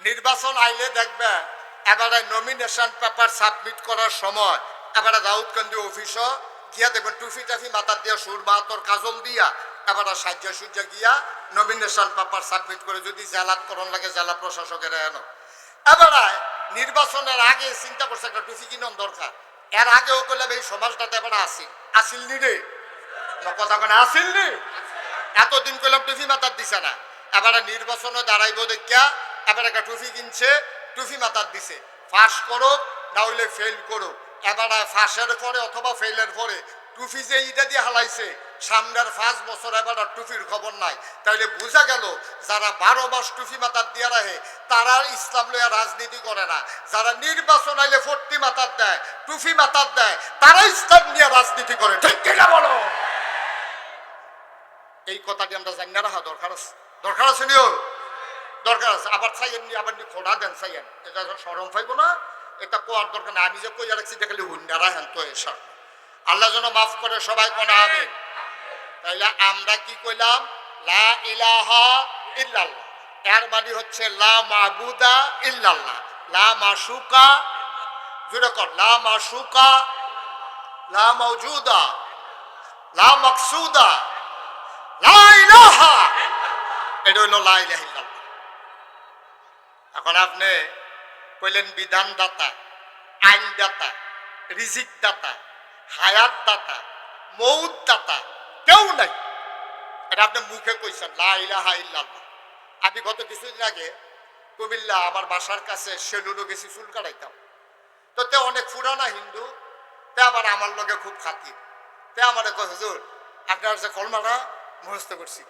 নির্বাচন আইলে দেখবে এবারে নমিনেশন পেপার সাবমিট করার সময় এবারে দাউদকান্দি অফিসও গিয়া দেখবেন টুফি টাফি মাথার দিয়া সুর মাহাতর কাজল দিয়া এবারে সাজ্জা সুজ্জা গিয়া নমিনেশন পেপার সাবমিট করে যদি জেলাত করণ লাগে জেলা প্রশাসকের এনো। এবারে নির্বাচনের আগে চিন্তা করছে একটা টুফি কিনন দরকার। এর আগেও করলাম এই সমাজটাতে এবারে আসিল নি রে কথা কেন আসিল নি, এতদিন করলাম টুফি মাথার দিছে না। এবারে নির্বাচনে দাঁড়াইব দেখিয়া এবার একটা টুফি কিনছে, টুফি মাথার দিছে। ফাঁস করুক না হইলে ফেল করুক, এবারে ফাঁসের পরে অথবা ফেলের পরে টুফি যে ইটা দিয়ে হালাইছে সামনের 5 বছর এবার টুফির খবর নাই। তাইলে বোঝা গেল যারা 12 মাস টুফি মাথার দিয়া রাখে তারা ইসলাম লইয়া রাজনীতি করে না। যারা নির্বাচন আইলে 40 মাথার দেয় টুফি মাথার দেয় তারা ইসলাম নিয়ে রাজনীতি করে। ঠিক কিনা বলো? এই কথাটি আমরা জানি না রাখা দরকার আছে, দরকার আছে নিও দরকার আছে। আবার চাইয়েন নি আবার নি খোড়া দেন চাইয়েন, এটা সরম পাইব না, এটা কোয়ার দরকার না। আমি যে কইয়া রাখছি দেখালি হুন্ডারা হেন তো এসব আল্লাহ যেন মাফ করে সবাই কোনা আমিন। তাইলে আমরা কি কইলাম? লা ইলাহা ইল্লাল্লাহ, এর মানে হচ্ছে লা মাবুদা ইল্লাল্লাহ, লা মাশুকা, জুড়ে কর, লা মাশুকা, লা মাওজুদা, লা মাকসুদা, লা ইলাহা, এটা হইল লা ইলাহা ইল্লাল্লাহ। এখন আপনি কইলেন বিধানদাতা, আইনদাতা, রিজিক দাতা, হায়াত দাতা, মৌত দাতা কেউ নাই, এটা আপনি মুখে কইছেন লা ইলাহা ইল্লাল্লাহ। আমি গত কিছুদিন আগে কুমিল্লা আমার বাসার কাছে সেলুনে গেছি চুল কাটাইতাম। তো তে অনেক পুরানা হিন্দু, তে আবার আমার লগে খুব খাতির। তে আমার কয় হুজুর আপনার যে কলমাটা মুখস্থ করছি।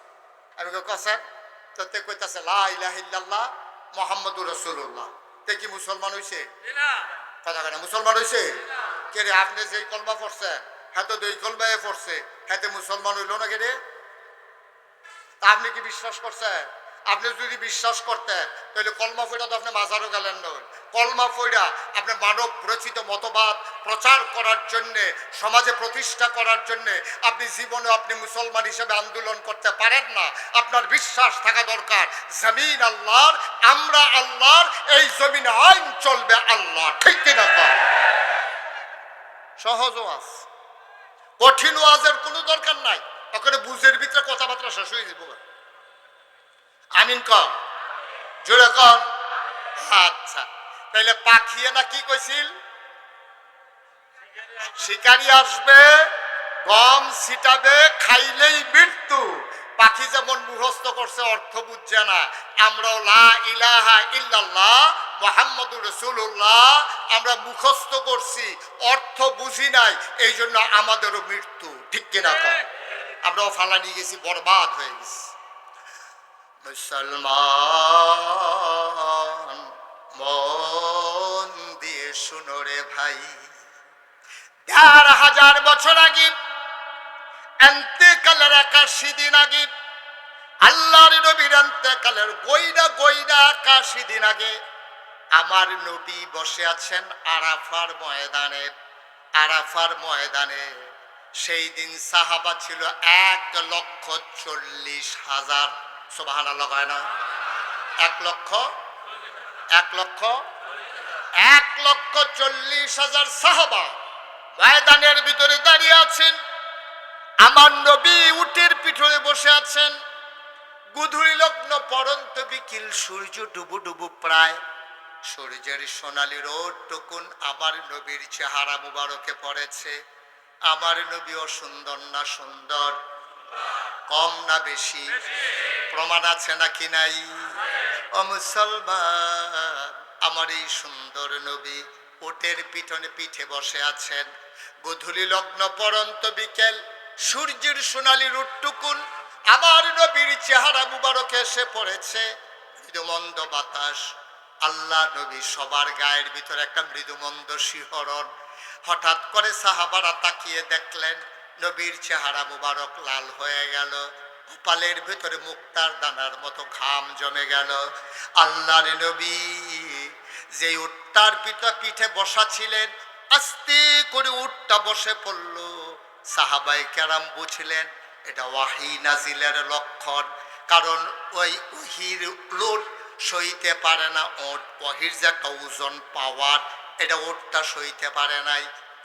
আমি কই স্যার, তো তে কইতাছে লা ইলাহা ইল্লাল্লাহ মুহাম্মাদুর রাসূলুল্লাহ। তে কি মুসলমান হইছে? কথা কেন মুসলমান হইছে? কে রে আপনি যেই কলমা পড়ছে হ্যাঁ তো দুই কলমায় পড়ছে, হ্যাঁ মুসলমান হইল না কে রে? তা আপনি কি বিশ্বাস করছেন? আপনি যদি বিশ্বাস করতেন তাহলে কলমা ফইরা তো আপনি মাজারও গেলেন নয়। কলমা ফইরা আপনি মানব রচিত মতবাদ প্রচার করার জন্যে, সমাজে প্রতিষ্ঠা করার জন্যে আপনি জীবনে আপনি মুসলমান হিসেবে আন্দোলন করতে পারেন না। আপনার বিশ্বাস থাকা দরকার জমিন আল্লাহর, আমরা আল্লাহর, এই জমিনে আইন চলবে আল্লাহ। ঠিক কিনা? সহজ ওয়াজ, কঠিন ওয়াজের কোনো দরকার নাই। ওখানে বুঝের ভিতরে কথাবার্তা শেষ হয়ে যাব। আমিন কম, জোরে কম। আচ্ছা, তাইলে পাখিয়ে না কি কইছিল? শিকারি আসবে, গম ছিটাবে, খাইলেই মৃত্যু। পাখি যেমন মুখস্থ করছে অর্থ বুঝছে না, আমরাও লা ইলাহা ইল্লাল্লাহ মুহাম্মাদুর রাসূলুল্লাহ আমরা মুখস্থ করছি, অর্থ বুঝি নাই, এই জন্য আমাদেরও মৃত্যু। ঠিক কিনা কম? আমরাও ফালানি গেছি, বরবাদ হয়ে গেছি। মুসলমান মন দিয়ে শুনো রে ভাই, ১,০০০ বছর আগে, এন্তেকালের ৮১ দিন আগে, আল্লাহর নবীর এন্তেকালের গইনা ৮১ দিন আগে আমার নবী বসে আছেন আরাফার ময়দানে। আরাফার ময়দানে সেই দিন সাহাবা ছিল ১,৪০,০০০। সুবহানাল্লাহ হয় না? ১,৪০,০০০ সাহাবা ময়দানের ভিতরে দাঁড়িয়ে আছেন। আমার নবী উটের পিঠে বসে আছেন। গুধুরি লগ্ন পরন্ত বিকিল, সূর্য ডুবু ডুবু প্রায়, সূর্যের সোনালি রোদ টুকুন আমার নবীর চেহারা মুবারকে পড়েছে। আমার নবীও সুন্দর না সুন্দর? কম না বেশি? প্রমাণ আছে নাকি নাই? ও মুসলমান, আমার এই সুন্দর নবী উটের পিঠে বসে আছেন। গোধূলি লগ্ন পরন্ত বিকেল, সূর্যের সোনালি রোদ টুকুন আমার নবীর চেহারা মুবারকে এসে পড়েছে। মৃদুমন্দ বাতাস, আল্লাহ নবী সবার গায়ের ভিতরে একটা মৃদুমন্দ শিহরণ। হঠাৎ করে সাহাবারা তাকিয়ে দেখলেন নবীর চেহারা মুবারক লাল হয়ে গেল, কপালের ভিতরে মুক্তার দানার মতো ঘাম জমে গেল। আল্লাহর নবী যে উটটার পিঠে বসা ছিলেন, আস্তে করে উটটা বসে পড়ল। সাহাবায়ে কেরাম বুঝলেন এটা ওয়াহী নাজিলের লক্ষণ, কারণ ওই ওহীর রোদ সইতে পারে না ওট, ওহির যে একটা ওজন পাওয়ার, এটা ওটটা সইতে পারে নাই।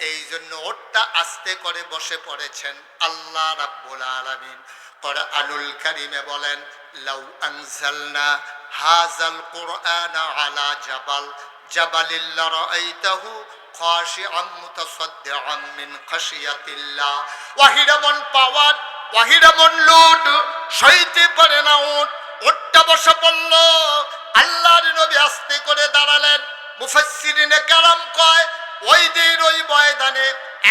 এই জন্য ওটটা আস্তে করে বসে পড়েছেন। আল্লাহ রাব্বুল আলামিন কুরআনুল কারীমে বলেন, লাউ আনজালনা হাযাল কুরআনা আলা জাবাল জাবালিল লারাআইতাহু খাশিআম মুতাসাদ্দিআম মিন খাশিয়াতিল্লাহ। ওয়াহিরামন পাওয়ার, ওয়াহিরামন লোড, সইতে পারে না ওট, ওটটা বসে পড়ল। আল্লাহর নবী আস্তে করে দাঁড়ালেন। মুফাসসিরিনে কেরাম কয়, ওই দিন ওই ময়দানে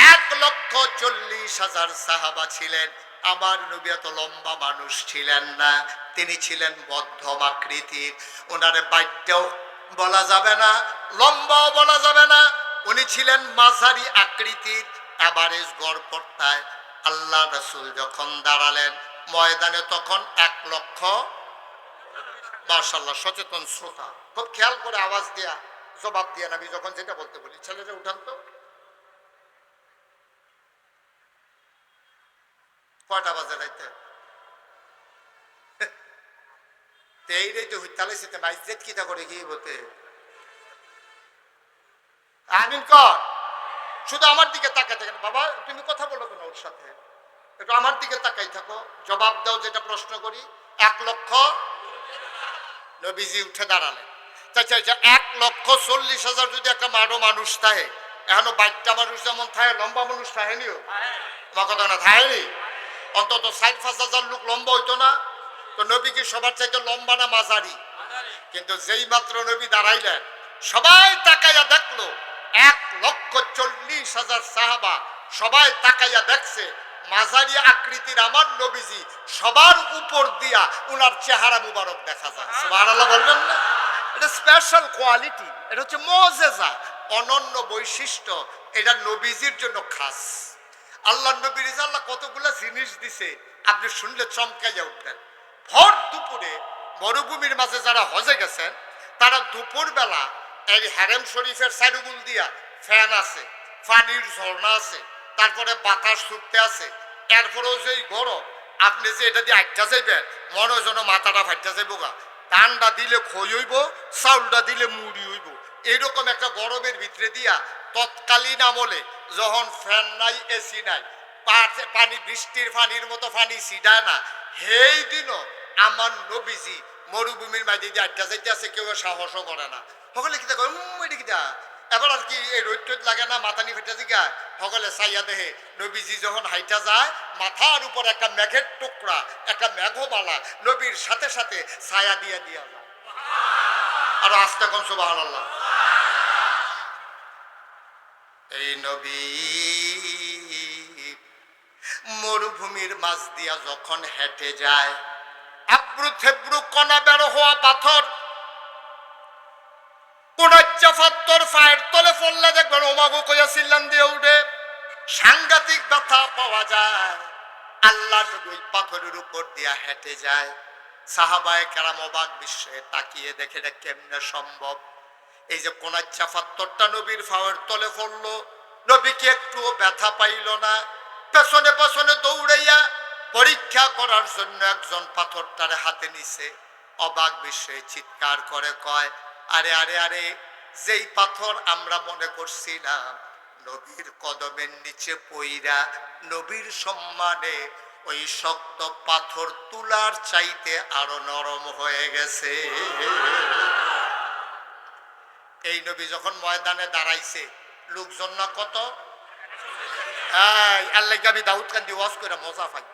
1,40,000 সাহাবা ছিলেন। আমার নবী এত লম্বা মানুষ ছিলেন না, তিনি ছিলেন মধ্যম আকৃতির। ওনারে বাইটটাও বলা যাবে না, লম্বাও বলা যাবে না, উনি ছিলেন মাঝারি আকৃতির, এভারেজ গড় পড়তায়। আল্লাহ রাসূল যখন দাঁড়ালেন ময়দানে, তখন 1,00,000। মাশাআল্লাহ, সচেতন শ্রোতা, খুব খেয়াল করে আওয়াজ দিয়া জবাব দিয়ে আমি যখন যেটা বলতে বলি। ছেলেরা উঠান তো, কয়টা বাজে রাইতে? এইটাই তো হইতালাইছে মাইজেত কিটা করে কি বলতে। আমিন কর, শুধু আমার দিকে তাকাই থাকেন। বাবা তুমি কথা বলো কেন ওর সাথে? একটু আমার দিকে তাকাই থাকো, জবাব দাও যেটা প্রশ্ন করি। 1,00,000। নবীজি উঠে দাঁড়ালেন। 1,40,000 যদি একটা মারো মানুষ থাকে, এখনো বাচ্চা মানুষ যেমন থাকে, লম্বা মানুষ থাকেনিও, আমার কথা না থাকেনি, অন্তত 4-5,000 লোক লম্বা হইতো না? তো নবী কি সবার চাইতে লম্বা না মাঝারি? কিন্তু যেই মাত্র নবী দাঁড়াইলেন, সবাই তাকাইয়া দেখলো, 1,40,000 সাহাবা সবাই তাকাইয়া দেখছে মাঝারি আকৃতির আমার নবীজি, সবার উপর দিয়া উনার চেহারা মুবারক দেখা যায়। সুবহানাল্লাহ বলবেন না? এটা স্পেশাল কোয়ালিটি, এটা হচ্ছে মুআজিজা, অনন্য বৈশিষ্ট্য, এটা নবীজির জন্য খাস। আল্লাহ নবীর আল্লাহ কতগুলা জিনিস দিছে, আপনি শুনলে চমকাইয়া উঠবেন। ভর দুপুরে মরুভূমির মাঝে যারা হজে গেছেন, তারা দুপুর বেলা এই হারেম শরীফের চারুগুল দিয়া ফ্যান আছে, পানির ঝর্ণা আছে, তারপরে বাতাস ছুটতে আছে, এরপরেও যে গরম, আপনি যে এটা দিয়ে আটটা যাইবেন, মনে হয় যেন মাথাটা ফাইটা যাইব গা। ধানটা দিলে খই হইব, চাউলটা দিলে মুড়ি হইব, এইরকম একটা গরমের ভিতরে দিয়া তৎকালীন আমলে যখন ফ্যান নাই, এসি নাই, পানি বৃষ্টির পানির মতো পানি ছিটায় না, সেই দিনও আমার নবীজি মরুভূমির মাঝে দিয়ে আটটা যাইতে আছে, কেউ সাহসও করে না। সকলে কিতা কয়, এটা কিতা, এবার আর কি এই রোদ টোদ লাগে না, মাথানি ফেটে জিগা, সকলে চাইয়া দেহে নবীজি যখন হাইটা যায়, মাথার উপর একটা মেঘের টুকরা, একটা মেঘমালা নবীর সাথে সাথে ছায়া দিয়া দিয়া যায়। আর আস্তে কোন সুবহানাল্লাহ। এই নবী মরুভূমির মাঝ দিয়া যখন হেঁটে যায়, আব্রু থেব্রু কণা বের হওয়া পাথর, পাথর পায়ের তলে পড়লে দেখবেন ওমাগো কইয়া চিল্লান দিয়ে উঠে, সাংঘাতিক ব্যথা পাওয়া যায়। আল্লাহ নবী ওই পাথরের উপর দিয়া হেঁটে যায়। সাহাবায়ে কেরাম অবাক বিস্ময়ে তাকিয়ে দেখে এটা কেমনে সম্ভব। এই যে কোনাচ্চা পাথরটা নবীর পায়ের তলে পড়লো, নবী কি একটুও ব্যথা পাইল না? পেছনে পেছনে দৌড়াইয়া পরীক্ষা করার জন্য একজন পাথরটারে হাতে নিছে। অবাক বিস্ময়ে চিৎকার করে কয়, আরে আরে আরে, যেই পাথর আমরা মনে করছিলাম নবীর কদমের নিচে পইরা নবীর সম্মানে ওই শক্ত পাথর তুলার চাইতে আরো নরম হয়ে গেছে। এই নবী যখন ময়দানে দাঁড়াইছে, লোকজন না কত, আল্লাহ আমি দাউদকান্দি ওয়াজ করে মজা পাই।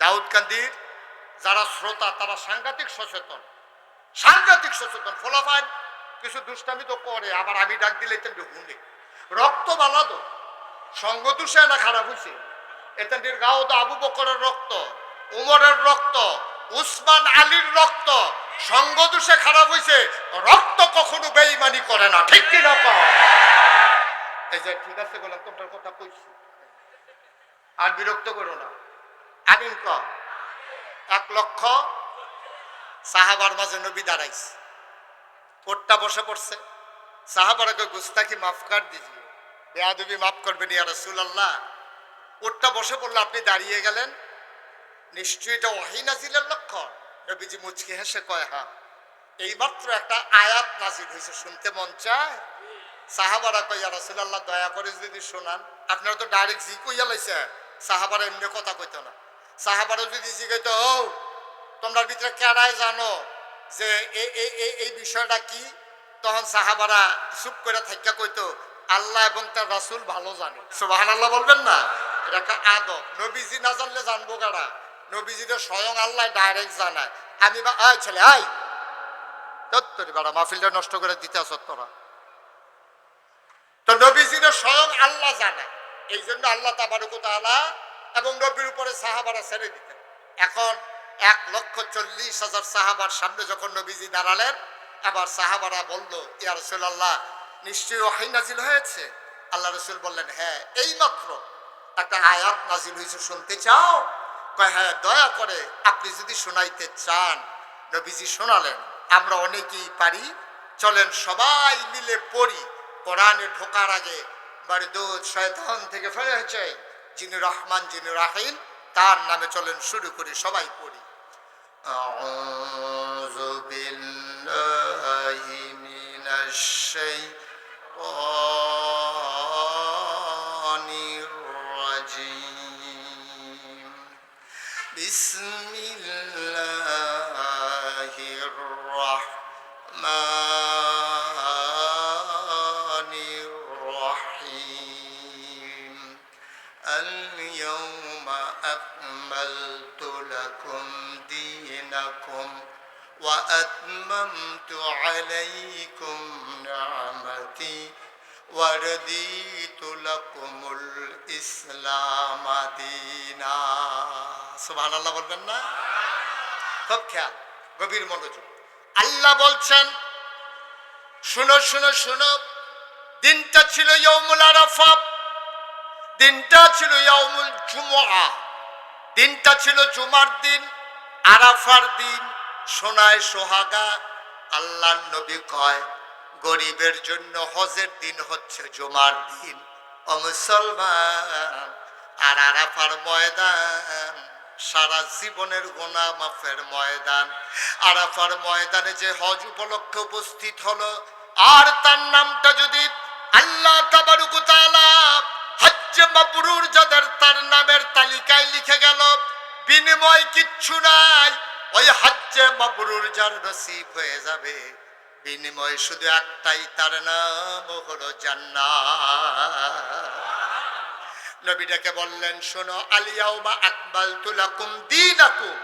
দাউদকান্দির যারা শ্রোতা তারা সাংঘাতিক সচেতন, সাংঘাতিক সচেতন। ফলাফল কিছু দুষ্টামি তো করে, আবার আমি ডাক দিলে তেমনি হুনে রক্ত বালা তো সঙ্গ দূষে না খারাপ হয়েছে। এতেন্ডির গাও তো আবু বকরের রক্ত, উমরের রক্ত, উসমান আলীর রক্ত, সঙ্গ দূষে খারাপ হয়েছে। রক্ত কখনো বেঈমানি করে না, ঠিক কি না? এই যে ঠিক আছে বললাম, তোমার কথা কইছি, আর বিরক্ত করো না। আমিন ক। 1,00,000 সাহাবার মাঝে নবী দাঁড়াইছে, ওটটা বসে পড়ছে। সাহাবারা কই, গুস্তাখি মাফ কর দিজিয়ে, বেয়াদবি মাফ করবেন ইয়া রাসূলুল্লাহ। ওটটা বসে পড়লো, আপনি দাঁড়িয়ে গেলেন, নিশ্চয়ই এটা ওহী নাজিলের লক্ষণ। নবীজি মুচকি হেসে কয়, হ্যাঁ এইমাত্র একটা আয়াত নাজিল হয়েছে, শুনতে মন চায়? সাহাবারা কই ইয়া রাসূলুল্লাহ দয়া করে যদি শোনান। আপনারা তো ডাইরেক্ট জি কইয়া লাইছে, সাহাবারা এমনি কথা কইতো না। সাহাবারা যদি জিজ্ঞাসা, ও তোমরা ভিতরে কেডায় জানো যে এই বিষয়টা কি, তখন সাহাবারা চুপ করে থাইকা কইতো আল্লাহ এবং তার রাসূল ভালো জানে। সুবহানাল্লাহ বলবেন না? এটা একটা আদব। নবীজি না জানলে জানবো কারা? নবীজিদের স্বয়ং আল্লাহ ডাইরেক্ট জানায়। আমি বা আয় ছেলে আয় তোর বাড়া মাহফিলটা নষ্ট করে দিতে আসত তোরা। তো নবীজিরা স্বয়ং আল্লাহ জানে, এই জন্য আল্লাহ তাবারক ওয়া তাআলা এবং নবীর উপরে সাহাবারা ছেড়ে দিতেন। এখন 1,40,000 সাহাবার সামনে যখন নবীজি দাঁড়ালেন, আবার সাহাবারা বলল ইয়া রাসূলুল্লাহ নিশ্চয়ই ওহী নাজিল হয়েছে। আল্লাহ রাসূল বললেন হ্যাঁ এইমাত্র একটা আয়াত নাজিল হয়েছে, শুনতে চাও? কয় হ্যাঁ দয়া করে আপনি যদি শোনাইতে চান। নবীজি শোনালেন। আমরা অনেকেই পারি, চলেন সবাই মিলে পড়ি। কোরআনে ঢোকার আগে বারদুদ শয়তান থেকে ফেলে হয়েছে, যিনি রহমান যিনি রাহিম, তার নামে চলেন শুরু করি, সবাই পড়ি। আউযু বিল্লাহি মিনাশ শাইতানির রাজিম। বিসমিল্লাহির রাহমানির রহিম। আল-ইয়াওমা আকমালতু লাকুম দীনাকুম ওয়া আতমামতু আলাইকুম নি'মাতি ওয়া রাদিতু লাকুমুল ইসলাম দীনা। সুবহানাল্লাহ বলবেন না? খুব খেয়াল, গভীর মনোযোগ। আল্লাহ বলছেন শুনো শুনো শুনো, দিনটা ছিল ইয়াউমুল আরাফা, দিনটা ছিল ইয়াউমুল জুমআ, দিনটা ছিল জুমার দিন, আরাফার দিন, সোনায় সোহাগা। আল্লাহর নবী কয় গরিবের জন্য হজের দিন হচ্ছে জুমার দিন। ও মুসলমান, আর আরাফার ময়দান সারা জীবনের গুনাহ মাফের ময়দান। আরাফার ময়দানে যে হজ উপলক্ষে উপস্থিত হলো, আর তার নামটা যদি আল্লাহ তাবারক ওয়া তাআলা হজ্জে মাবরুর যাদের তার নামের তালিকায় লিখে গেল, বিনিময় কিচ্ছু নাই। ওই হজ্জে মাবরুর যার নসিব হয়ে যাবে, বিনিময় শুধু একটাই, তার নাম হলো জান্নাত। নবীটাকে বললেন শোনো, আল-ইয়াওমা আকমালতু লাকুম দীনাকুম,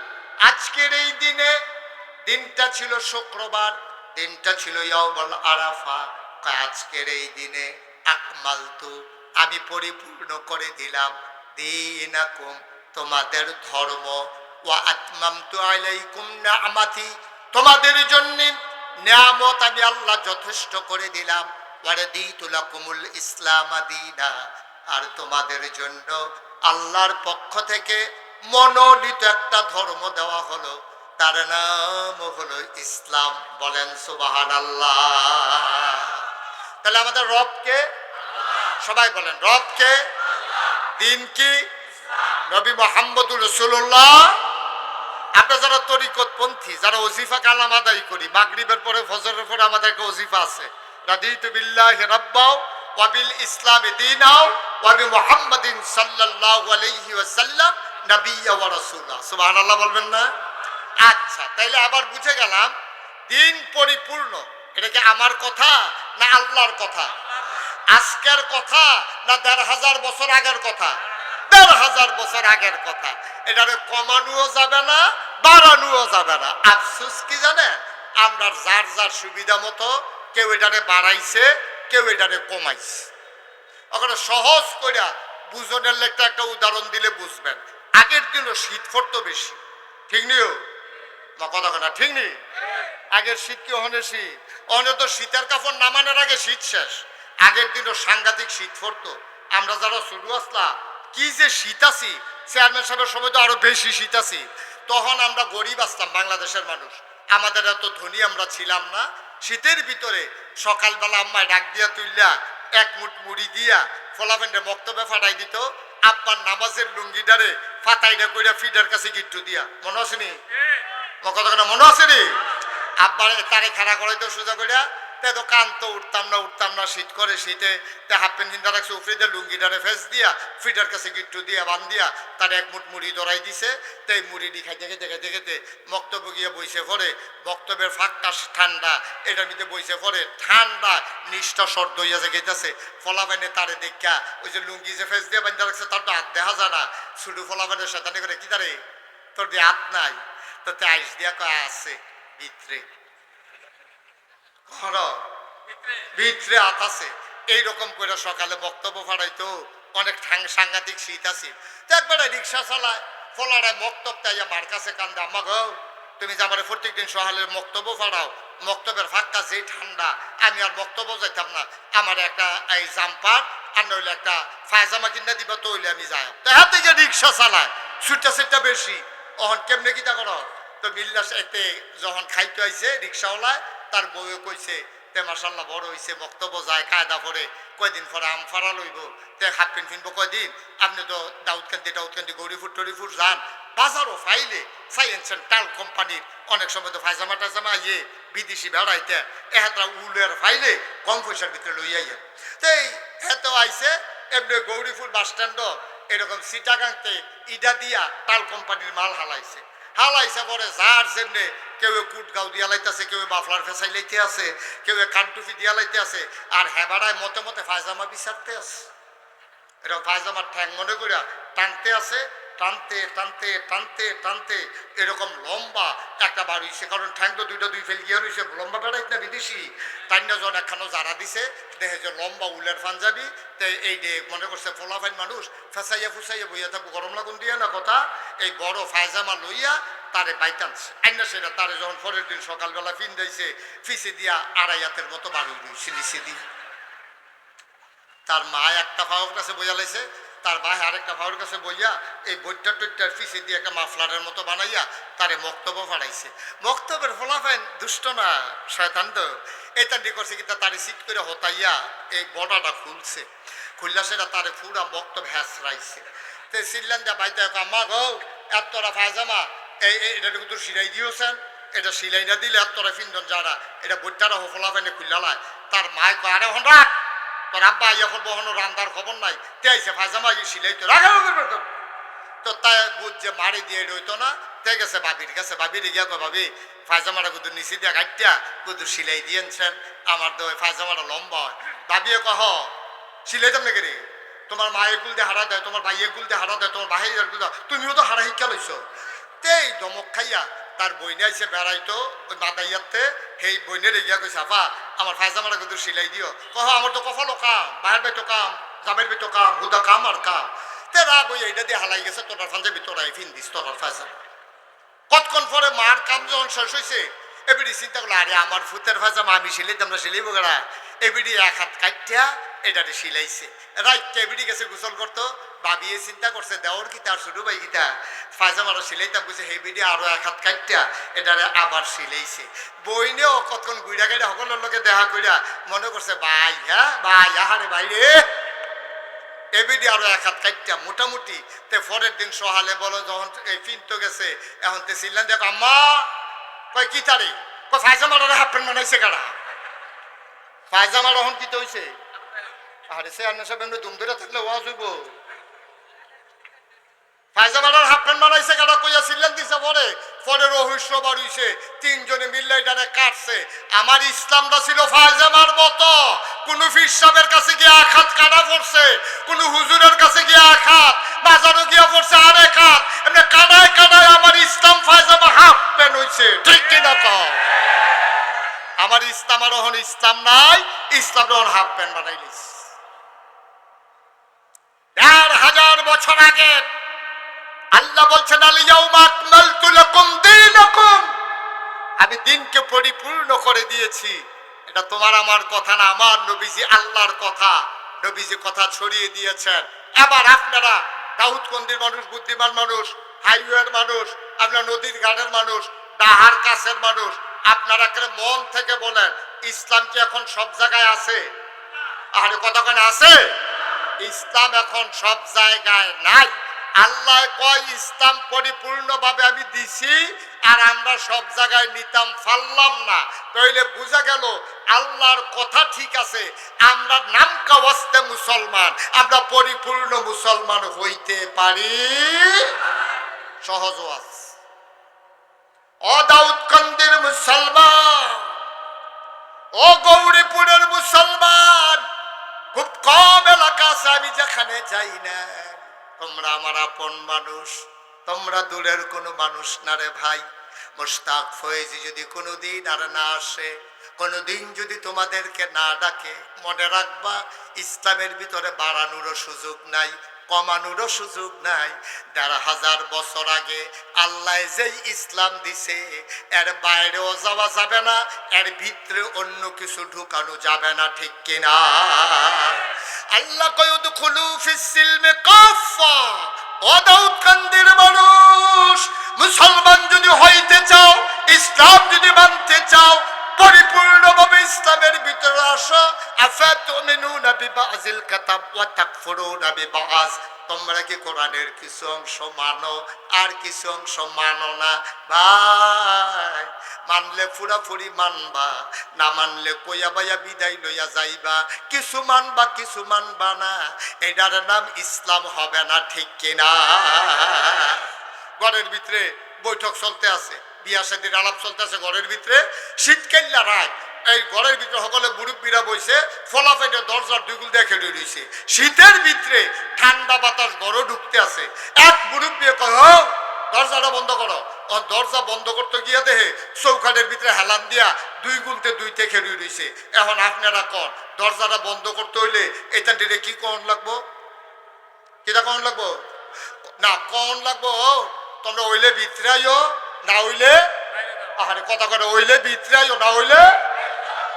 আজকের এই দিনে, দিনটা ছিল শুক্রবার, দিনটা ছিল ইয়াউমুল আরাফা। আজকের এই দিনে আকমালতু, আমি পরিপূর্ণ করে দিলাম, দীনাকুম, তোমাদের ধর্ম, ওয়া আতমামতু আলাইকুম নি'মাতি, তোমাদের জন্য নিয়ামত আমি আল্লাহ যথেষ্ট করে দিলাম, ওয়া রাদিতু লাকুমুল ইসলাম দীনা, আর তোমাদের জন্য আল্লাহর পক্ষ থেকে মনোনীত একটা ধর্ম দেওয়া হলো, তার নাম হলো ইসলাম। বলেন সুবহানাল্লাহ। তাহলে আমাদের রবকে, সবাই বলেন রবকে, দিন কি? নবী মুহাম্মদুর রাসূলুল্লাহ। আমরা যারা তরিকতপন্থী, যারা ওজিফা কালাম আদায় করি, মাগরিবের পরে ফজরের পরে আমাদের একটা ওজিফা আছে, রাদিতু বিল্লাহি রাব্বাও ওয়া বিল ইসলামি দীনাও ওয়া বি মুহাম্মাদিন সাল্লাল্লাহু আলাইহি ওয়াসাল্লাম নাবিয়্যা ওয়া রাসূলা। সুবহানাল্লাহ বলবেন না? আচ্ছা, তাইলে আবার বুঝে গেলাম দিন পরিপূর্ণ, এটা কি আমার কথা না আল্লাহর কথা? আজকের কথা না ১,৫০০ বছর আগের কথা? ১,৫০০ বছর আগের কথা। এটারে কমানোও যাবে না, বাড়ানোও যাবে না। আফসোস কি জানেন, আমরা যার যার সুবিধা মতো কেউ এটারে বাড়াইছে, কেউ এটারে কমাইছে। ওখানে সহজ করে বুঝনের লেখা একটা উদাহরণ দিলে বুঝবেন। আগের দিনও শীত পড়তো বেশি, ঠিক নিও কথা কথা, ঠিক নেই? আগের শীত কি ওখানে শীত? ওখানে তো শীতের কাপড় নামানোর আগে শীত শেষ। আগের দিনও সাংঘাতিক শীত পড়তো। আমরা যারা শুরু আসলাম কি যে শীত আছি, চেয়ারম্যান সাহেবের সময় তো আরো বেশি শীত আছি। তখন আমরা গরিব আসলাম, বাংলাদেশের মানুষ, আমাদের এত ধনী আমরা ছিলাম না। শীতের ভিতরে সকালবেলা আম্মায় ডাক দিয়া তুললা এক মুঠ মুড়ি দিয়া ফলাফেন্ডে মক্তবে ফাটাই দিত, আব্বার নামাজের লুঙ্গিটারে ফাতাইটা কইরা ফিডার কাছে গিট্টু দিয়া। মনে আসেনি? কথা মনে আসেনি? আব্বার তারে খাড়া করাইতো সোজা করিয়া, তে তো কান্ত উঠতাম না, শীত করে শীতে তে হাফ প্যান্ট কিনতে রাখছে উপরে দিয়ে লুঙ্গিটারে ফেস দিয়া ফিটার কাছে গিট্টু দিয়া বান দিয়া তার এক মুঠ মুড়ি ধরাই দিছে। তো এই মুড়িটি খাইতে খেতে বক্তব্য গিয়ে বইছে পরে, বক্তব্যের ফাঁকটা ঠান্ডা, এটার ভিতরে বইছে পরে ঠান্ডা নিষ্ঠা সর্দ হইয়া যে গেতেছে। ফলাফাইনে তারে দেখা ওই যে লুঙ্গি যে ফেস দিয়ে বান্ধা রাখছে তার তো হাত দেখা যায় না, শুধু ফলাফাইনের সাথে করে কি তারে তোর দিয়ে হাত নাই, তাতে আইস দিয়া কয় আছে ভিতরে ভিতরে হাত আছে। এইরকম করে সকালে বক্তব্য ফাড়াইতো, অনেক সাংঘাতিক শীত আছে। তো একবারে রিক্সা চালায়, ফলারায় মক্তব তাইয়া মার কাছে কান্দে, আম্মা গো তুমি যে আমার প্রত্যেক দিন সকালের বক্তব্য ফাড়াও, বক্তব্যের ফাঁকা যেই ঠান্ডা, আমি আর বক্তব্য যাইতাম না, আমার একটা এই জাম্পার আর নইলে একটা ফায়জামা কিনা দিবা, তো হইলে আমি যাই। তো হ্যাঁ থেকে রিক্সা চালায়, সুটটা বেশি, অহন কেমনে কিতা করো। তো মিল্লাস এতে যখন খাইতে আইছে রিক্সাওয়ালায়, তার বউয়ে কইছে তে মাশাল্লাহ বড় হইছে, বক্তব্য যায় কায়দা পরে, কয়দিন পরে আম ফাড়া লইব, তে হাফ প্যান্ট কিনবো কয়দিন, আপনি তো দাউদকান্দি গৌরীপুর টরিপুর যান, বাজারও ফাইলে সাইয়েন্সেন টাল কোম্পানির অনেক সময় তো ফাইজামা টাইজামা ইয়ে বিদেশি বেড়াইতে এহাতরা উলের ফাইলে কম পয়সার ভিতরে লইয়া ইয়ে। তো এই এত আইছে এমনি গৌরীপুর বাস স্ট্যান্ডও এরকম সিটাগাংতে ইডা দিয়া টাল কোম্পানির মাল হালাইছে পরে যার যেমনে কেউ কুট গাও দিয়া লাইতেছে, কেউ বাফলার ফেসাই লাইতে আছে, কেউ কানটুফি দিয়া লাইতে আছে, আর হেবাড়ায় মতে ফায়জামা বিচারতে আছে। এরকম ফায়জামার ঠ্যাং মনে করিয়া টানতে আছে, টানতে এরকম লম্বা একটা বার হইছে, কারণ ঠ্যাং তো দুই ফেল গিয়ে রয়েছে, লম্বা বেড়াইত না বিদেশি, তাই না জন একখানো যারা দিছে দেখে যে লম্বা উলের ফাঞ্জাবি। তো এই ডে মনে করছে ফোলাফাইন মানুষ ফেসাইয়া ফুসাইয়া বইয়া থাকবো, গরম লাগুন দিয়ে না কথা, এই বড় ফায়জামা লইয়া তারে বাইতানছে আইনা, সেটা তারে যখন পরের দিন সকালবেলা ফিন দিয়েছে, ফিসে দিয়া আড়াইয়াতের মতো বাড়ি রয়েছে নিচে দিয়ে। তার মা একটা ফাওয়ার কাছে বইয়া লাইছে, তার ভাই আরেকটা ফাওয়ার কাছে বইয়া এই বইটার টইটার ফিসে দিয়ে একটা মাফলারের মতো বানাইয়া তারে বক্তব্য ফাড়াইছে। বক্তব্যের ফলাফাইন দুষ্ট না শয়তান, তো এটা দিয়ে করছে কিন্তু তারে সিট করে হতাইয়া এই বড়াটা খুললা সেটা তারে পুরা বক্তব্য হ্যাঁচড়াইছে। তো সিল্লান যা বাইতে আম্মা গো এতটা ফায়জামা এটা কিন্তু সিলাই দিয়েছেন, এটা সিলাই না দিলে এতটা ফিন্দন যারা এটা বইটারা ফলাফাইনে খুললালায়। তার মায় কয় আরে হন রাখ, তোর আব্বা ইয়া করবো হনো রান্দার খবর নাই, তে আইসে ফায়জামা সিলাই তো রাখা। তো তাই বুঝ যে মারি দিয়ে রইতো না, তে গেছে বাবির কাছে, বাবির গিয়া কয় ভাবি ফায়জামাটা কুদুর নিচে দিয়া কাটটা কুদুর সিলাই দিয়েছেন, আমার তো ফায়জামাটা লম্বা হয়। ভাবিয়ে কহ সিলাই দাম নাকি রে, তোমার মায়ের গুল দিয়ে হারা দেয়, তোমার ভাইয়ের গুল দিয়ে হারা দেয়, তোমার ভাইয়ের গুল দেয়, তুমিও তো হারা শিক্ষা লইছ। তেই দমক খাইয়া তার বইনে আইসে বেড়াইতো ওই মাদাইয়াতে, সেই বইনের গিয়া কইছে আপা আমার ফায়জামাটা কিন্তু সিলাই দিও। কহ আমার তো কফালো কাম, বাহের বাইতো কাম, জামের বাইতো কাম, হুদা কাম আর কাম। তে রাগ ওই এইটা দিয়ে হালাই গেছে, তোর ফাঞ্জাবি তোরাই ফিন দিস তোর ফায়জামা। কতক্ষণ পরে মার কাম যখন শেষ হয়েছে, এবিডি চিন্তা করলো আরে আমার ফুতের ফায়জামা আমি সিলাইতাম না, সিলাইব গেলা। এবিডি এক হাত কাটিয়া এটাতে সিলাইছে, রাইটটা এবিডি গেছে গোসল করতো। ভাবিয়ে চিন্তা করছে দেওয়ার কি তার ছোট ভাই গীতা ফায়জামাটা সিলাইতাম কইছে, হে বিডি আরো এক হাত কাটিয়া এটারে আবার সিলাইছে। বইনেও কতক্ষণ গুইরা গাইরা সকলের লোকে দেখা কইরা মনে করছে ভাই, হ্যাঁ ভাই, আহারে ভাই রে, এবিডি আরো এক হাত কাটিয়া মোটামুটি। তে পরের দিন সহালে বলো যখন এই ফিনতো গেছে, এখন তে ছিলেন দেখো আম্মা কয় কি তারে, কয় ফায়জামাটা হাফ প্যান্ট বানাইছে কারা, ফায়জামার এখন কি তো হইছে। আরে সে আন্না সব এমনি দুম ধরে থাকলে ওয়াজ হইব। ফায়জামাটার হাফ প্যান্ট বানাইছে কাটা কইয়া ছিলেন দিছে, পরে রহস্য বাড়িছে, তিনজনে মিললে এটারে কাটছে। আমার ইসলামটা ছিল ফায়জামার মতো, কোন পীর সাহেবের কাছে গিয়ে এক হাত কাটা পড়ছে, কোন হুজুরের কাছে গিয়ে এক হাত, বাজারও গিয়া পড়ছে আরেক হাত, এমনি কাটায় আমার ইসলাম ফায়জামা হাফ প্যান্ট হইছে। ঠিক কিনা কও? আমার ইসলাম আর এখন ইসলাম নাই, ইসলাম এখন হাফ প্যান্ট বানাইলিস। ১,৫০০ বছর আগে আল্লাহ বলছেন আল-ইয়াউমা আকমালতু লাকুম দীনাকুম, আমি দিনকে পরিপূর্ণ করে দিয়েছি। এটা তোমার আমার কথা না, আমার নবীজি আল্লাহর কথা, নবীজি কথা ছড়িয়ে দিয়েছেন। এবার আপনারা দাউদকান্দির মানুষ, বুদ্ধিমান মানুষ, হাইওয়ের মানুষ, আপনার নদীর ঘাটের মানুষ, ডাহার কাছের মানুষ, আপনারা মন থেকে বলেন ইসলাম কি এখন সব জায়গায় আছে? আরে কথা কেন আছে? ইসলাম এখন সব জায়গায় নাই। আল্লাহ কয় ইসলাম পরিপূর্ণভাবে আমি দিছি, আর আমরা সব জায়গায় নিতাম পারলাম না। তাইলে বোঝা গেল আল্লাহর কথা ঠিক আছে, আমরা নাম কাওয়াস্তে মুসলমান, আমরা পরিপূর্ণ মুসলমান হইতে পারি। সহজ ওয়াজ। ও দাউদকান্দির মুসলমান, ও গৌরীপুরের মুসলমান, খুব কম এলাকা আছে আমি যেখানে যাই না। তোমরা আমার আপন মানুষ, তোমরা দূরের কোনো মানুষ না রে ভাই। মুশতাক ফয়েজি যদি কোনোদিন আর না আসে, কোনোদিন যদি তোমাদেরকে না ডাকে, মনে রাখবা ইসলামের ভিতরে বাড়ানোরও সুযোগ নাই, কমানোরও সুযোগ নাই। ১৫০০ বছর আগে আল্লাহ যেই ইসলাম দিছে, এর বাইরেও যাওয়া যাবে না, এর ভিতরে অন্য কিছু ঢুকানো যাবে না, ঠিক কিনা? আল্লাহ কয় উদখুলু ফিস সিলমি কাফা। ও দাউদকান্দির মানুষ, মুসলমান যদি হইতে চাও, ইসলাম যদি মানতে চাও, পরিপূর্ণভাবে ইসলামের ভিতরে আসো। আফাতুমিনুনা বিবাযিল কিতাব ওয়া তাকফুরুনা বিবায। তোমরা কি কোরআনের কিছু অংশ মানো আর কিছু অংশ মানো না? ভাই, মানলে পুরাপুরি মানবা, না মানলে কইয়া বাইয়া বিদায় লইয়া যাইবা। কিছু মানবা কিছু মানবা না, এটার নাম ইসলাম হবে না, ঠিক কিনা? ঘরের ভিতরে বৈঠক চলতে আছে, বিয়া শাদীর আলাপ চলতে আছে ঘরের ভিতরে, শীতকাল্লা রাত, এই ঘরের ভিতরে সকলে মুরব্বীরা বইছে, ফলাফেটে দরজার দুইগুল দেখে রয়েছে। শীতের ভিতরে ঠান্ডা বাতাস ঘরে ঢুকতে আছে। এক মুরব্বী কয়, ও দরজাটা বন্ধ করো। ও দরজা বন্ধ করতে গিয়ে দেখে চৌকাঠের ভিতরে হেলান দিয়া দুই গুলতে দুই থেকে রয়েছে। এখন আপনারা কন, দরজাটা বন্ধ করতে হইলে এটা দিলে কি কন লাগবো? কিটা কন লাগবো? না কন লাগবো তোমরা ওইলে ভিতরাইও, না হইলে আরে কথা করে, ওইলে ভিতরাইও, না হইলে।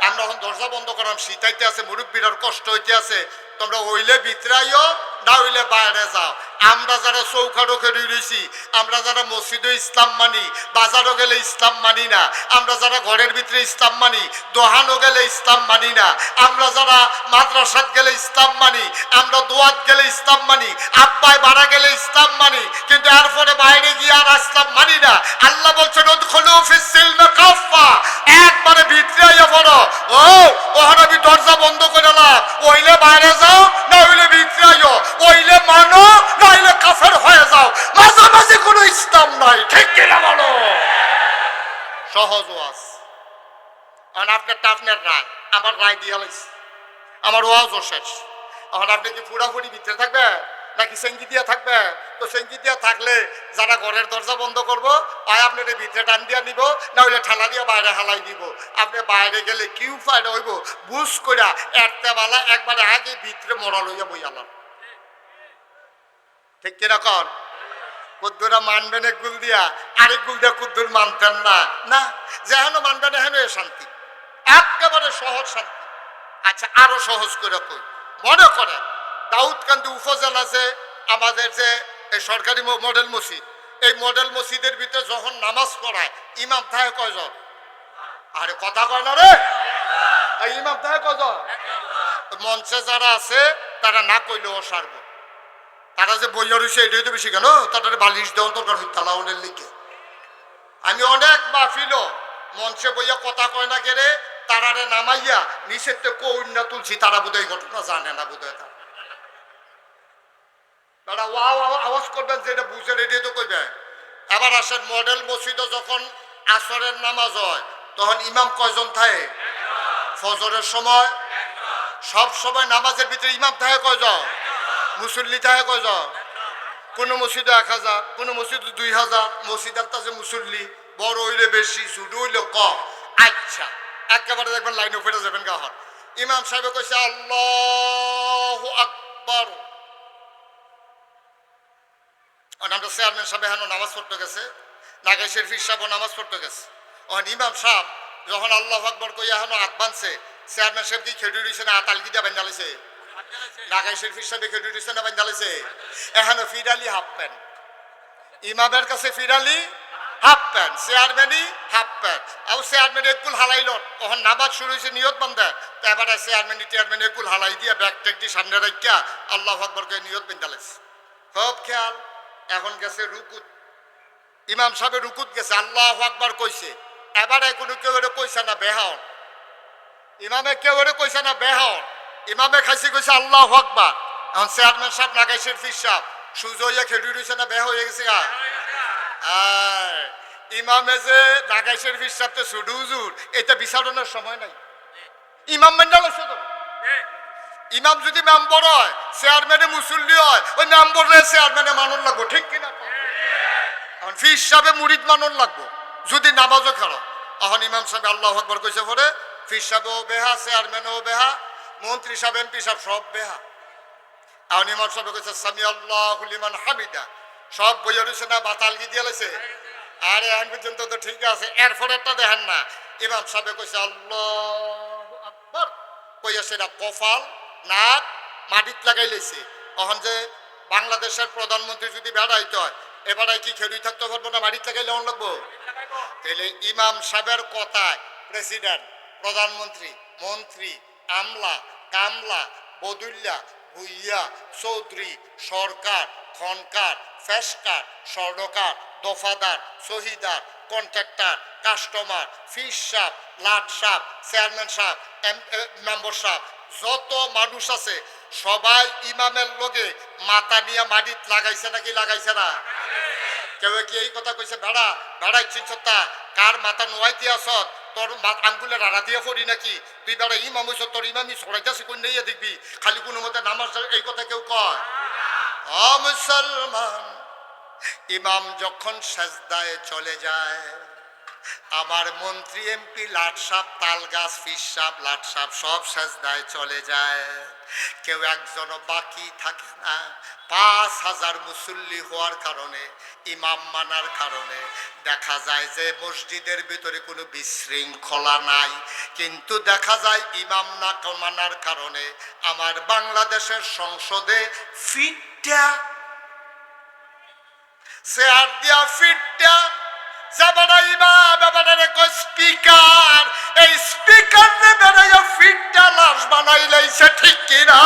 আমরা এখন দরজা বন্ধ করাম, শীতাইতে আছে, মুরব্বীর কষ্ট হইতে আছে, তোমরা হইলে ভিতরাইও, না হইলে বাইরে যাও। আমরা যারা চৌকাঠো খেয়ে রয়েছি, আমরা যারা মসজিদে ইসলাম মানি, বাজারও গেলে ইসলাম মানি না, আমরা যারা ঘরের ভিতরে ইসলাম মানি, দোহানও গেলে ইসলাম মানি না, আমরা যারা মাদ্রাসাত গেলে ইসলাম মানি, আমরা দোয়াত গেলে ইসলাম মানি, আব্বাই ভাড়া গেলে ইসলাম মানি, কিন্তু এরপরে বাইরে গিয়ে আর ইসলাম মানি না। আল্লাহ বলছেন উদখুলু ফিস সিলমি কাফা, একবারে ভিতরে আইয়া পড়ো। ও ওখানে আমি দরজা বন্ধ করে না, ওইলে বাইরে যাও, না হইলে ভিতরে আইও, ওইলে মানো, না হইলে কাফের হয়ে যাও, মাঝামাঝি কোনো ইসলাম নাই, ঠিক কিনা বলো? সহজ ওয়াজ। এখন আপনারটা আপনার রায়, আমার রায় দিয়ে লাইছি, আমার ওয়াজও শেষ। এখন আপনি কি পুরাপুরি ভিতরে থাকবে নাকি সেঙ্গি দিয়া থাকবে? তো সেঙ্গি দিয়া থাকলে যারা ঘরের দরজা বন্ধ করবো, হয় আপনার ভিতরে টান দিয়া নিব, না হইলে ঠালা দিয়া বাইরে হালাই দিব। আপনি বাইরে গেলে কি উপায় হইব? বুঝ কইরা একটা বেলা একবারে আগে ভিতরে মরা লইয়া বইয়ালাম, ঠিক কিনা কর? কুদ্দুরা মানবেন এক গুল দিয়া, আরেক গুল দিয়া কুদ্দুর মানতেন না, না যেহেন মানবেন এহেন শান্তি, একেবারে সহজ শান্তি। আচ্ছা আরো সহজ করে কই, মনে করেন দাউদকান্দি উপজেলা যে আমাদের যে সরকারি মডেল মসজিদ, এই মডেল মসজিদের ভিতরে যখন নামাজ পড়ায় ইমাম থাকে কয়জন? আরে কথা কয় না রে, এই ইমাম থাকে কয়জন? মঞ্চে যারা আছে তারা না কইলেও সারব, তারা যে বইয়া রয়েছে এটাই তো বেশি কেন, তাদের বালিশ দেওয়া দরকার তালাউনের লিগে। আমি অনেক মাহফিল মঞ্চে বইয়া কথা কয় না কেড়ে, তারারে নামাইয়া নিচের থেকে কন্যা তুলছি, তারা বোধহয় ঘটনা জানে না, বোধহয় তারা ওয়াও আওয়াজ করবেন যেটা বুঝে এটাই তো কইবে। আবার আসেন মডেল মসজিদে যখন আসরের নামাজ হয় তখন ইমাম কয়জন থাকে? ফজরের সময় সব সময় নামাজের ভিতরে ইমাম থাকে কয়জন? মুসল্লি থাকে কয়জন? কোনো মসজিদে 1000, কোনো মসজিদে 2000, মসজিদের কাছে মুসল্লি বড় হইলে বেশি, ছোট হইলে কম। আচ্ছা একেবারে দেখবেন লাইনে ফেটে যাবেন গাহর। ইমাম সাহেব কইছে আল্লাহু আকবার, আমরা চেয়ারম্যান সাহেব এখন নামাজ পড়তে গেছে, নাগাই শরীফ সাহেব নামাজ পড়তে গেছে। ওখানে ইমাম সাহেব যখন আল্লাহু আকবার কই এখন হাত বানছে, চেয়ারম্যান সাহেব কি খেড়ি রয়েছে না আতালকি দিয়ে বান্ধালেছে? নাগাই শরীফ সাহেব খেড়ি রয়েছে না বান্ধালেছে? এখনো ফিরালি হাফ প্যান্ট, ইমামের কাছে ফিরালি হাফ প্যান্ট, চেয়ারম্যানই হাফ প্যান্ট। আর চেয়ারম্যান একগুল হালাইল, তখন নামাজ শুরু হয়েছে নিয়ত বান্ধা, তো এবারে চেয়ারম্যান একগুল হালাই দিয়ে ব্যাগ ট্যাগ দিয়ে সামনে রাখিয়া আল্লাহু আকবার করে নিয়ত বান্ধালেছে। খুব খেয়াল। এখন গেছে রুকুত, ইমাম সাহেব রুকুত গেছে, আল্লাহু আকবার কইছে, এবারে কোনো কেউ এটা কইছে না বেহাও, ইমামে কেউ এটা কইছে না বেহাও, ইমামে খাইছে কইছে আল্লাহু আকবার। এখন চেয়ারম্যান সাহেব নাগাইশের ফিস সাহেব সুজো হইয়া খেড়ি রয়েছে না বেহা হয়ে গেছে গা। ইমামে যে নাগাইশের ফিস সাহেব তো ছুডু হুজুর, এটা বিচারণের সময় নাই, ইমাম মেন্ডাল আছে তো। ইমাম যদি মেম্বর হয়, চেয়ারম্যানে মুসল্লি হয়, ওই মেম্বরে চেয়ারম্যানে মানুষ লাগবো, ঠিক কিনা? এখন ফিস সাহেবে মুরিদ মানুষ লাগবো যদি নামাজও খেলো। এখন ইমাম সাহেব আল্লাহু আকবার কইছে পরে ফিস সাহেবও বেহা, চেয়ারম্যানও বেহা, মন্ত্রী সাহেব এমপি সাহেব সব বেহা। এখন ইমাম সাহেব কইছে সামি আল্লাহু লিমান হামিদা, সব বইয়া রয়েছে না বাতাল কি দিয়ে লাইছে, আরে এখন পর্যন্ত তো ঠিক আছে। এরপরে একটা দেখেন না, ইমাম সাহেব কইছে আল্লাহু আকবার কইয়া সেটা কপাল নাক মাটিত লাগাই লাইছে। এখন যে বাংলাদেশের প্রধানমন্ত্রী যদি বেড়াইতে হয়, এবারে কি খেলুই থাকতে পারবো না, মাটিত লাগাই লেওয়ান লাগবো? তাহলে ইমাম সাহেবের কথায় প্রেসিডেন্ট, প্রধানমন্ত্রী, মন্ত্রী, আমলা, কামলা, বদুল্লা, ভুইয়া, চৌধুরী, সরকার, খনকার, ফেসকার, স্বর্ণকার, দফাদার, শহীদার, কন্ট্রাক্টর, কাস্টমার, ফিস সাহেব, লাট সাহেব, চেয়ারম্যান সাহেব, মেম্বার সাহেব, যত মানুষ আছে সবাই ইমামের লগে মাথা নিয়ে মাটিত লাগাইছে নাকি লাগাইছে না? কেউ কি এই কথা কইছে ভেড়া ভেড়াই চিনছতা কার মাথা নোয়াইতে আসত তোর আঙ্গুলে রাড়া দিয়ে পড়ি নাকি তুই বেড়া ইমাম হইছ, তোর ইমামি সরাইতেছি কোন নিয়ে দেখবি খালি কোনো মতে নামাজ, এই কথা কেউ কয়? ও মুসলমান, ইমাম যখন সাজদায় চলে যায়, আমার মন্ত্রী এমপি লাট সাহেব, তাল গাছ, ফিস সাহেব, লাট সাহেব সব সাজদায় চলে যায়, কেউ একজনও বাকি থাকে না। ৫,০০০ মুসল্লি হওয়ার কারণে, ইমাম মানার কারণে দেখা যায় যে মসজিদের ভিতরে কোনো বিশৃঙ্খলা নাই, কিন্তু দেখা যায় ইমাম না মানার কারণে আমার বাংলাদেশের সংসদে ফিটটা চেয়ার দিয়া ফিটটা যাবানা ইমাম এবারে কয় স্পিকার, এই স্পিকার রে বেড়াইয়া ফিটটা লাশ বানাই লাইছে, ঠিক কিনা?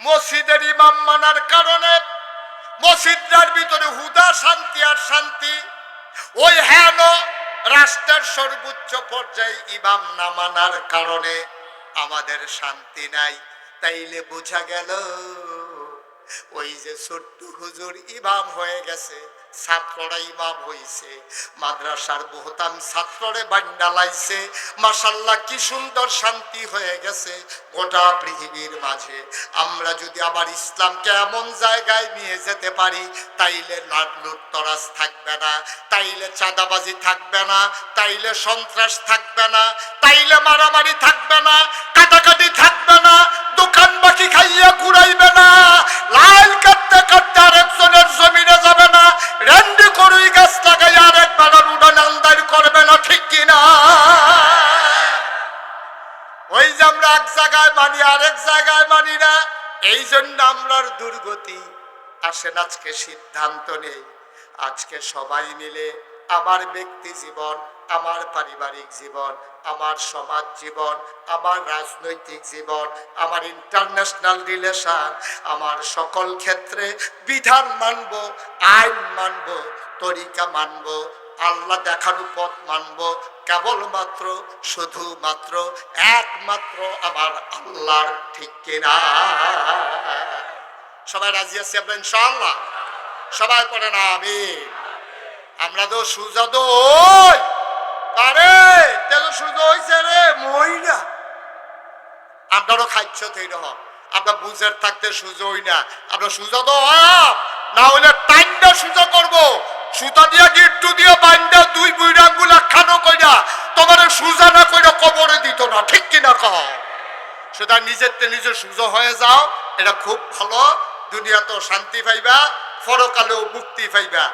মসজিদের ইমাম মানার কারণে মসজিদের ভিতরে হুদা শান্তি আর শান্তি, ওই হেন রাষ্ট্রের সর্বোচ্চ পর্যায়ে ইমাম না মানার কারণে আমাদের শান্তি নাই। তাইলে বোঝা গেল ওই যে ছোট্ট হুজুর ইমাম হয়ে গেছে, ছাত্ররা ইমাম হইছে, মাদ্রাসার বহুতাম ছাত্ররে বান্ডা লাইছে, মাশাআল্লাহ কি সুন্দর শান্তি হয়ে গেছে গোটা পৃথিবীর মাঝে। আমরা যদি আবার ইসলামকে এমন জায়গায় নিয়ে যেতে পারি, তাইলে লুটতরাজ থাকবে না, তাইলে চাঁদাবাজি থাকবে না, তাইলে সন্ত্রাস থাকবে না, তাইলে মারামারি থাকবে না, কাটাকাটি থাকবে না, দোকান বাকি খাইয়া ঘুরাইবে না, লাল কাটতে কাটতে আরেকজনের জমিনে যাবে না, রেন্ডি করুই গাছ লাগাই আরেক বেড়ার উড়ান আন্দার করবে না, ঠিক কিনা? ওই যে আমরা এক জায়গায় মানি আরেক জায়গায় মানি না, এই জন্য আমরার দুর্গতি। আসেন আজকে সিদ্ধান্ত নেই, আজকে সবাই মিলে আমার ব্যক্তি জীবন, আমার পারিবারিক জীবন, আমার সমাজ জীবন, আমার রাজনৈতিক জীবন, আমার ইন্টারন্যাশনাল রিলেশন, আমার সকল ক্ষেত্রে বিধান মানব, আইন মানব, তরিকা মানব, আল্লাহ দেখানো পথ মানব, কেবলমাত্র শুধুমাত্র একমাত্র আমার আল্লাহর, ঠিক কিনা? সবাই রাজি আছি আমরা ইনশাআল্লাহ? সবাই পড়ে না আমিন। আমরা তো সুজাদ ওই আরে তেল সুজা হইছে রে মইনা, আপনারও খাইছ সেই রকম, আমরা বুঝের থাকতে সুজো হই না, আমরা সুজা তো না হলে টাইমটা সুজা করবো, সুতা দিয়া গিট্টু দিয়ে বাইন্দা দুই বুইরা আঙ্গুল খানো কইরা তোমার সুজা না কইরা কবরে দিত না, ঠিক কিনা কহ? সেটা নিজের নিজে সুজো হয়ে যাও, এটা খুব ভালো, দুনিয়াতেও শান্তি পাইবা, পরকালেও মুক্তি পাইবা।